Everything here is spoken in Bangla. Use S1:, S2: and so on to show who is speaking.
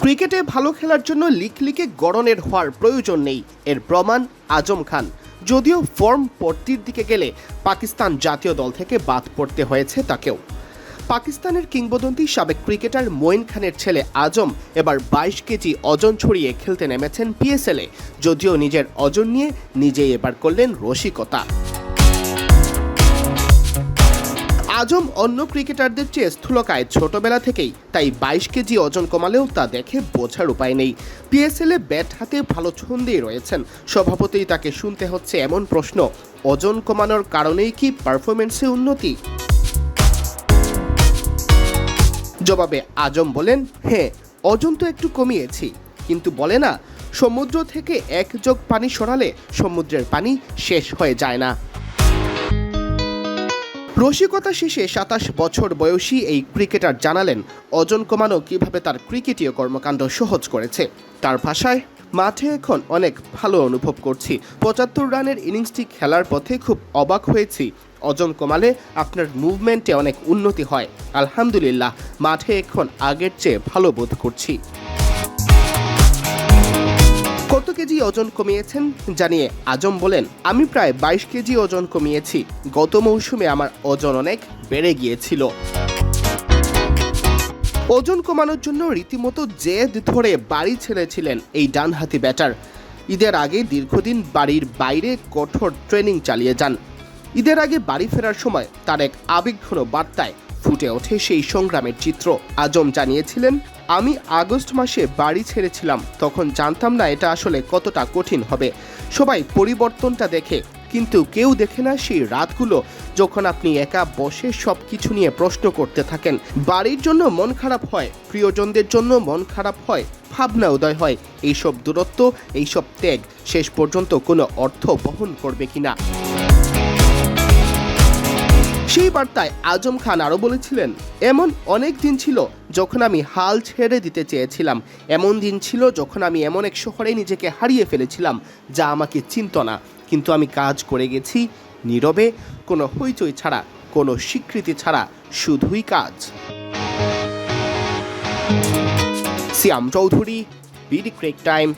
S1: ক্রিকেটে ভালো খেলার জন্য লিকলিকে গড়নের হওয়ার প্রয়োজন নেই, এর প্রমাণ আজম খান। যদিও ফর্ম পড়তির দিকে গেলে পাকিস্তান জাতীয় দল থেকে বাদ পড়তে হয়েছে তাকেও। পাকিস্তানের কিংবদন্তি সাবেক ক্রিকেটার মঈন খানের ছেলে আজম এবার 22 কেজি ওজন ছড়িয়ে খেলতে নেমেছেন পিএসএলে। যদিও নিজের ওজন নিয়ে নিজেই এবার করলেন রসিকতা। আজম অন্য ক্রিকেটারদের চেয়ে স্থূলকায় ছোটবেলা থেকেই, তাই 22 কেজি ওজন কমালেও তা দেখে বোঝার উপায় নেই। পিএসএলে ব্যাট হাতে ভালো ছন্দেই রয়েছেন, স্বভাবতই তাকে শুনতে হচ্ছে এমন প্রশ্ন, ওজন কমানোর কারণেই কি পারফরমেন্সে উন্নতি? জবাবে আজম বলেন, হ্যাঁ, ওজন তো একটু কমিয়েছি, কিন্তু বলে না, সমুদ্র থেকে এক জগ পানি সরালে সমুদ্রের পানি শেষ হয়ে যায় না। রসিকতা শেষে 27 বছর বয়সী এই ক্রিকেটার জানালেন ওজন কমানো কিভাবে তার ক্রিকেটীয় কর্মকাণ্ড সহজ করেছে। তার ভাষায়, মাঠে এখন অনেক ভালো অনুভব করছি। 75 রানের ইনিংসটি খেলার পথে খুব অবাক হয়েছি। ওজন কমালে আপনার মুভমেন্টে অনেক উন্নতি হয়। আলহামদুলিল্লাহ, মাঠে এখন আগের চেয়ে ভালো বোধ করছি। কত কেজি ওজন কমিয়েছেন জানিয়ে আজম বলেন, আমি প্রায় 22 কেজি ওজন কমিয়েছি। গত মৌসুমে আমার ওজন অনেক বেড়ে গিয়েছিল। ওজন কমানোর জন্য রীতিমতো জেদ ধরে বাড়ি ছেড়েছিলেন এই ডানহাতি ব্যাটার। ঈদের আগে দীর্ঘদিন বাড়ির বাইরে কঠোর ট্রেনিং চালিয়ে যান। ঈদের আগে বাড়ি ফেরার সময় তার এক আবেগঘন বার্তায় ফুটে ওঠে সেই সংগ্রামের চিত্র। আজম জানিয়েছিলেন, আমি আগস্ট মাসে বাড়ি ছেড়েছিলাম, তখন জানতাম না এটা আসলে কতটা কঠিন হবে। সবাই পরিবর্তনটা দেখে, কিন্তু কেউ দেখে না সেই রাতগুলো যখন আপনি একা বসে সব কিছু নিয়ে প্রশ্ন করতে থাকেন। বাড়ির জন্য মন খারাপ হয়, প্রিয়জনদের জন্য মন খারাপ হয়, ভাবনা উদয় হয় এইসব দূরত্ব, এইসব ত্যাগ শেষ পর্যন্ত কোনো অর্থ বহন করবে কিনা। সেই বার্তায় আজম খান আরও বলেছিলেন, এমন অনেক দিন ছিল যখন আমি হাল ছেড়ে দিতে চেয়েছিলাম। এমন দিন ছিল যখন আমি এমন এক শহরে নিজেকে হারিয়ে ফেলেছিলাম যা আমাকে চিনত না, কিন্তু আমি কাজ করে গেছি নীরবে, কোনো হইচই ছাড়া, কোনো স্বীকৃতি ছাড়া, শুধুই কাজ। সিয়াম চৌধুরী, বিডি ক্রিক টাইম।